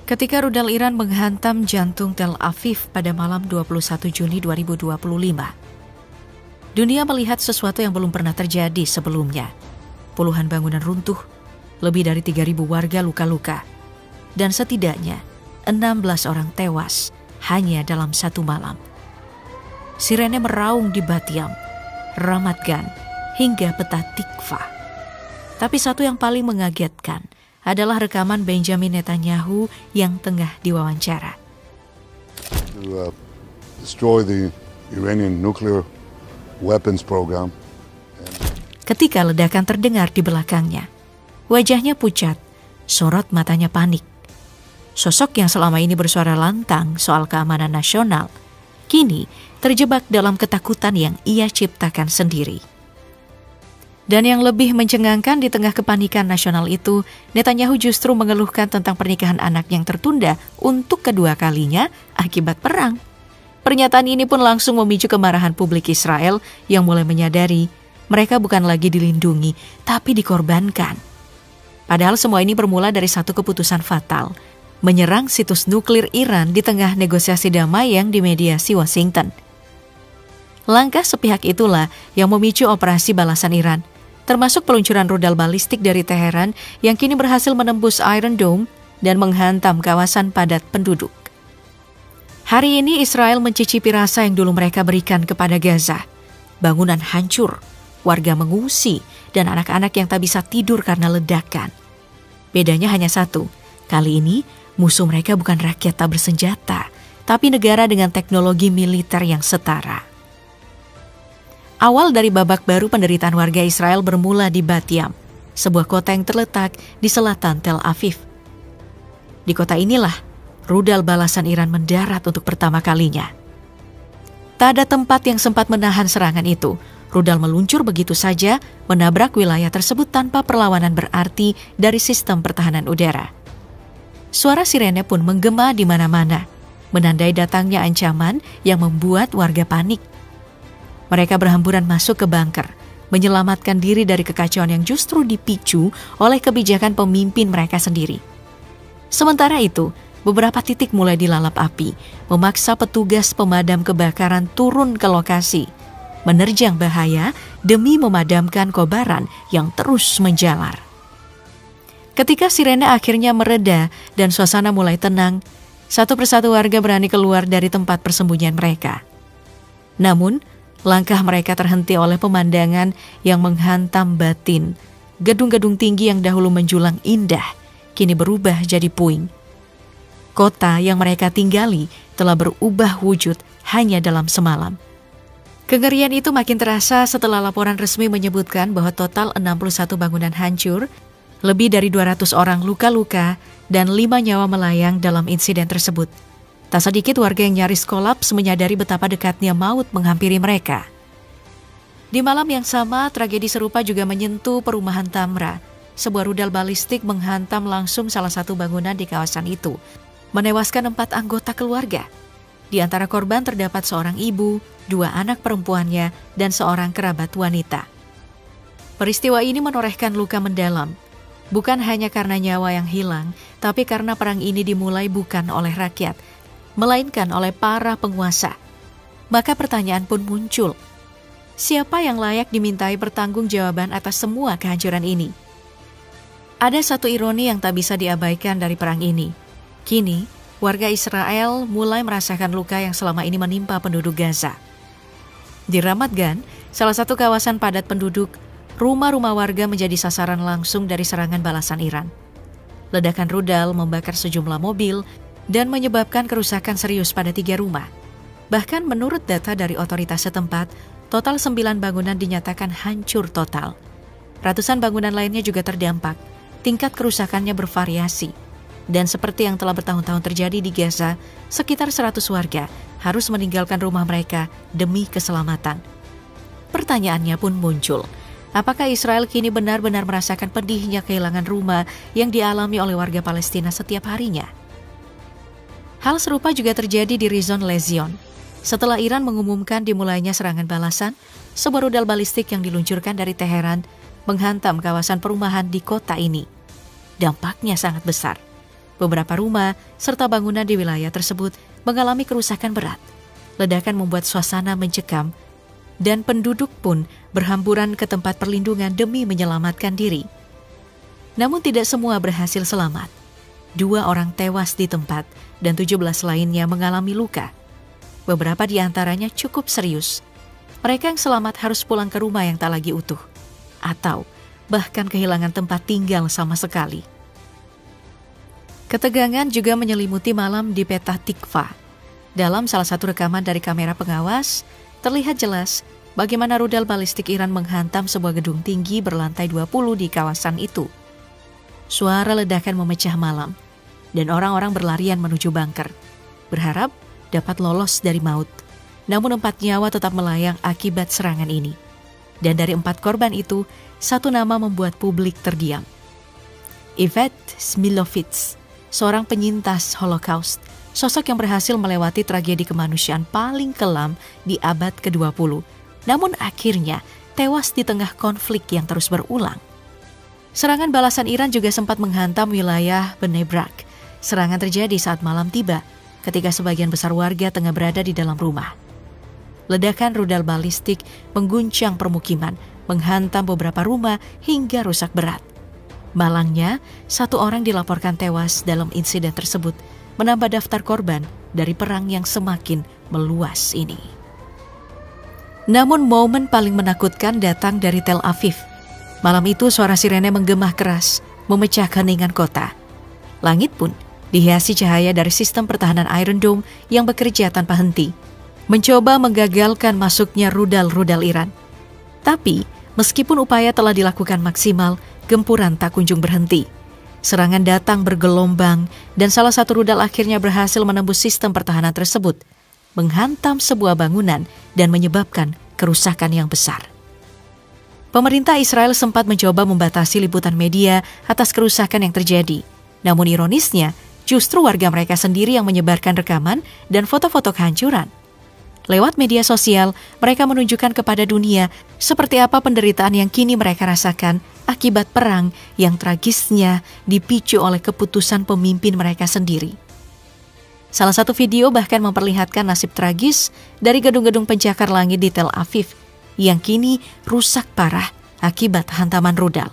Ketika rudal Iran menghantam jantung Tel Aviv pada malam 21 Juni 2025, dunia melihat sesuatu yang belum pernah terjadi sebelumnya. Puluhan bangunan runtuh, lebih dari 3.000 warga luka-luka, dan setidaknya 16 orang tewas hanya dalam satu malam. Sirene meraung di Bat Yam, Ramat Gan, hingga Petah Tikva. Tapi satu yang paling mengagetkan adalah rekaman Benjamin Netanyahu yang tengah diwawancara. To destroy the Iranian nuclear weapons program. Ketika ledakan terdengar di belakangnya, wajahnya pucat, sorot matanya panik. Sosok yang selama ini bersuara lantang soal keamanan nasional, kini terjebak dalam ketakutan yang ia ciptakan sendiri. Dan yang lebih mencengangkan di tengah kepanikan nasional itu, Netanyahu justru mengeluhkan tentang pernikahan anak yang tertunda untuk kedua kalinya akibat perang. Pernyataan ini pun langsung memicu kemarahan publik Israel yang mulai menyadari mereka bukan lagi dilindungi, tapi dikorbankan. Padahal semua ini bermula dari satu keputusan fatal, menyerang situs nuklir Iran di tengah negosiasi damai yang dimediasi Washington. Langkah sepihak itulah yang memicu operasi balasan Iran, termasuk peluncuran rudal balistik dari Teheran yang kini berhasil menembus Iron Dome dan menghantam kawasan padat penduduk. Hari ini Israel mencicipi rasa yang dulu mereka berikan kepada Gaza. Bangunan hancur, warga mengungsi, dan anak-anak yang tak bisa tidur karena ledakan. Bedanya hanya satu, kali ini musuh mereka bukan rakyat tak bersenjata, tapi negara dengan teknologi militer yang setara. Awal dari babak baru penderitaan warga Israel bermula di Bat Yam, sebuah kota yang terletak di selatan Tel Aviv. Di kota inilah rudal balasan Iran mendarat untuk pertama kalinya. Tak ada tempat yang sempat menahan serangan itu. Rudal meluncur begitu saja, menabrak wilayah tersebut tanpa perlawanan berarti dari sistem pertahanan udara. Suara sirene pun menggema di mana-mana, menandai datangnya ancaman yang membuat warga panik. Mereka berhamburan masuk ke bunker, menyelamatkan diri dari kekacauan yang justru dipicu oleh kebijakan pemimpin mereka sendiri. Sementara itu, beberapa titik mulai dilalap api, memaksa petugas pemadam kebakaran turun ke lokasi, menerjang bahaya demi memadamkan kobaran yang terus menjalar. Ketika sirene akhirnya mereda dan suasana mulai tenang, satu persatu warga berani keluar dari tempat persembunyian mereka. Namun, langkah mereka terhenti oleh pemandangan yang menghantam batin. Gedung-gedung tinggi yang dahulu menjulang indah, kini berubah jadi puing. Kota yang mereka tinggali telah berubah wujud hanya dalam semalam. Kengerian itu makin terasa setelah laporan resmi menyebutkan bahwa total 61 bangunan hancur, lebih dari 200 orang luka-luka, dan 5 nyawa melayang dalam insiden tersebut. Tak sedikit warga yang nyaris kolaps menyadari betapa dekatnya maut menghampiri mereka. Di malam yang sama, tragedi serupa juga menyentuh perumahan Tamra. Sebuah rudal balistik menghantam langsung salah satu bangunan di kawasan itu, menewaskan 4 anggota keluarga. Di antara korban terdapat seorang ibu, 2 anak perempuannya, dan seorang kerabat wanita. Peristiwa ini menorehkan luka mendalam, bukan hanya karena nyawa yang hilang, tapi karena perang ini dimulai bukan oleh rakyat, melainkan oleh para penguasa. Maka pertanyaan pun muncul. Siapa yang layak dimintai pertanggungjawaban atas semua kehancuran ini? Ada satu ironi yang tak bisa diabaikan dari perang ini. Kini, warga Israel mulai merasakan luka yang selama ini menimpa penduduk Gaza. Di Ramat Gan, salah satu kawasan padat penduduk, rumah-rumah warga menjadi sasaran langsung dari serangan balasan Iran. Ledakan rudal membakar sejumlah mobil dan menyebabkan kerusakan serius pada 3 rumah. Bahkan menurut data dari otoritas setempat, total 9 bangunan dinyatakan hancur total. Ratusan bangunan lainnya juga terdampak. Tingkat kerusakannya bervariasi. Dan seperti yang telah bertahun-tahun terjadi di Gaza, sekitar 100 warga harus meninggalkan rumah mereka demi keselamatan. Pertanyaannya pun muncul. Apakah Israel kini benar-benar merasakan pedihnya kehilangan rumah yang dialami oleh warga Palestina setiap harinya? Hal serupa juga terjadi di Rishon LeZion. Setelah Iran mengumumkan dimulainya serangan balasan, sebuah rudal balistik yang diluncurkan dari Teheran menghantam kawasan perumahan di kota ini. Dampaknya sangat besar. Beberapa rumah serta bangunan di wilayah tersebut mengalami kerusakan berat. Ledakan membuat suasana mencekam dan penduduk pun berhamburan ke tempat perlindungan demi menyelamatkan diri. Namun tidak semua berhasil selamat. 2 orang tewas di tempat dan 17 lainnya mengalami luka. Beberapa di antaranya cukup serius. Mereka yang selamat harus pulang ke rumah yang tak lagi utuh, atau bahkan kehilangan tempat tinggal sama sekali. Ketegangan juga menyelimuti malam di Petah Tikva. Dalam salah satu rekaman dari kamera pengawas, terlihat jelas bagaimana rudal balistik Iran menghantam sebuah gedung tinggi berlantai 20 di kawasan itu. Suara ledakan memecah malam, dan orang-orang berlarian menuju bunker, berharap dapat lolos dari maut. Namun 4 nyawa tetap melayang akibat serangan ini. Dan dari 4 korban itu, 1 nama membuat publik terdiam. Yvette Smilovitz, seorang penyintas Holocaust, sosok yang berhasil melewati tragedi kemanusiaan paling kelam di abad ke-20, namun akhirnya tewas di tengah konflik yang terus berulang. Serangan balasan Iran juga sempat menghantam wilayah Bnei Brak. Serangan terjadi saat malam tiba, ketika sebagian besar warga tengah berada di dalam rumah. Ledakan rudal balistik mengguncang permukiman, menghantam beberapa rumah hingga rusak berat. Malangnya, 1 orang dilaporkan tewas dalam insiden tersebut, menambah daftar korban dari perang yang semakin meluas ini. Namun momen paling menakutkan datang dari Tel Aviv. Malam itu suara sirene menggema keras, memecah keheningan kota. Langit pun dihiasi cahaya dari sistem pertahanan Iron Dome yang bekerja tanpa henti, mencoba menggagalkan masuknya rudal-rudal Iran. Tapi, meskipun upaya telah dilakukan maksimal, gempuran tak kunjung berhenti. Serangan datang bergelombang dan salah satu rudal akhirnya berhasil menembus sistem pertahanan tersebut, menghantam sebuah bangunan dan menyebabkan kerusakan yang besar. Pemerintah Israel sempat mencoba membatasi liputan media atas kerusakan yang terjadi. Namun ironisnya, justru warga mereka sendiri yang menyebarkan rekaman dan foto-foto kehancuran. Lewat media sosial, mereka menunjukkan kepada dunia seperti apa penderitaan yang kini mereka rasakan akibat perang yang tragisnya dipicu oleh keputusan pemimpin mereka sendiri. Salah satu video bahkan memperlihatkan nasib tragis dari gedung-gedung pencakar langit di Tel Aviv yang kini rusak parah akibat hantaman rudal.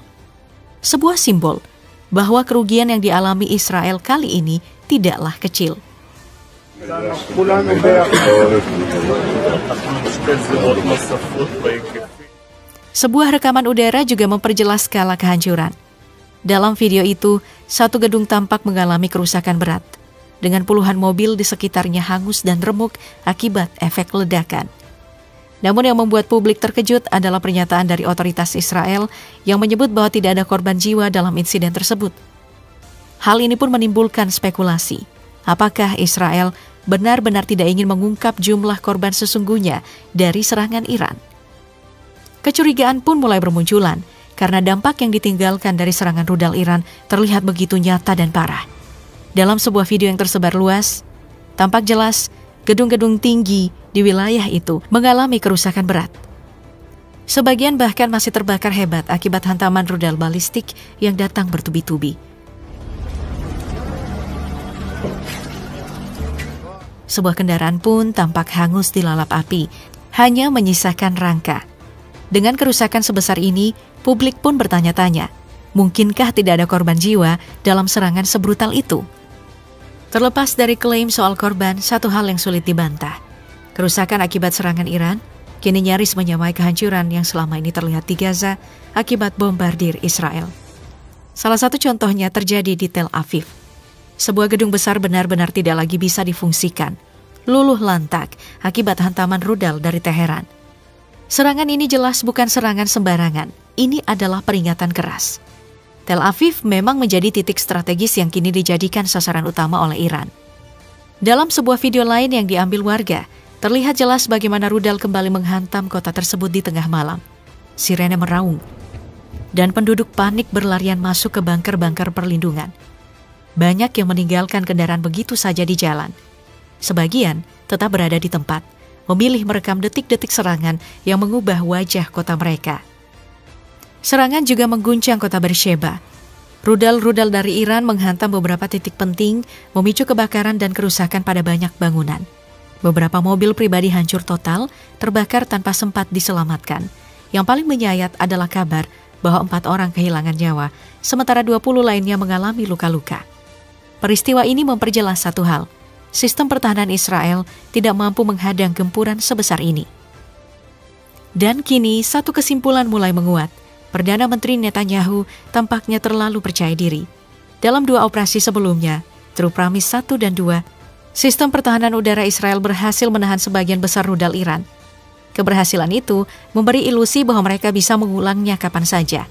Sebuah simbol bahwa kerugian yang dialami Israel kali ini tidaklah kecil. Sebuah rekaman udara juga memperjelas skala kehancuran. Dalam video itu, 1 gedung tampak mengalami kerusakan berat, dengan puluhan mobil di sekitarnya hangus dan remuk akibat efek ledakan. Namun yang membuat publik terkejut adalah pernyataan dari otoritas Israel yang menyebut bahwa tidak ada korban jiwa dalam insiden tersebut. Hal ini pun menimbulkan spekulasi. Apakah Israel benar-benar tidak ingin mengungkap jumlah korban sesungguhnya dari serangan Iran? Kecurigaan pun mulai bermunculan karena dampak yang ditinggalkan dari serangan rudal Iran terlihat begitu nyata dan parah. Dalam sebuah video yang tersebar luas, tampak jelas gedung-gedung tinggi di wilayah itu mengalami kerusakan berat. Sebagian bahkan masih terbakar hebat akibat hantaman rudal balistik yang datang bertubi-tubi. Sebuah kendaraan pun tampak hangus dilalap api, hanya menyisakan rangka. Dengan kerusakan sebesar ini, publik pun bertanya-tanya, mungkinkah tidak ada korban jiwa dalam serangan sebrutal itu? Terlepas dari klaim soal korban, satu hal yang sulit dibantah. Kerusakan akibat serangan Iran kini nyaris menyamai kehancuran yang selama ini terlihat di Gaza akibat bombardir Israel. Salah satu contohnya terjadi di Tel Aviv. Sebuah gedung besar benar-benar tidak lagi bisa difungsikan, luluh lantak akibat hantaman rudal dari Teheran. Serangan ini jelas bukan serangan sembarangan, ini adalah peringatan keras. Tel Aviv memang menjadi titik strategis yang kini dijadikan sasaran utama oleh Iran. Dalam sebuah video lain yang diambil warga, terlihat jelas bagaimana rudal kembali menghantam kota tersebut di tengah malam. Sirene meraung, dan penduduk panik berlarian masuk ke bunker-bunker perlindungan. Banyak yang meninggalkan kendaraan begitu saja di jalan. Sebagian tetap berada di tempat, memilih merekam detik-detik serangan yang mengubah wajah kota mereka. Serangan juga mengguncang kota Beersheba. Rudal-rudal dari Iran menghantam beberapa titik penting, memicu kebakaran dan kerusakan pada banyak bangunan. Beberapa mobil pribadi hancur total, terbakar tanpa sempat diselamatkan. Yang paling menyayat adalah kabar bahwa 4 orang kehilangan nyawa, sementara 20 lainnya mengalami luka-luka. Peristiwa ini memperjelas satu hal, sistem pertahanan Israel tidak mampu menghadang gempuran sebesar ini. Dan kini satu kesimpulan mulai menguat. Perdana Menteri Netanyahu tampaknya terlalu percaya diri. Dalam 2 operasi sebelumnya, True Promise 1 dan 2, sistem pertahanan udara Israel berhasil menahan sebagian besar rudal Iran. Keberhasilan itu memberi ilusi bahwa mereka bisa mengulangnya kapan saja.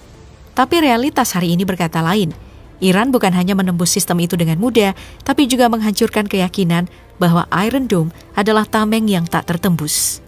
Tapi realitas hari ini berkata lain. Iran bukan hanya menembus sistem itu dengan mudah, tapi juga menghancurkan keyakinan bahwa Iron Dome adalah tameng yang tak tertembus.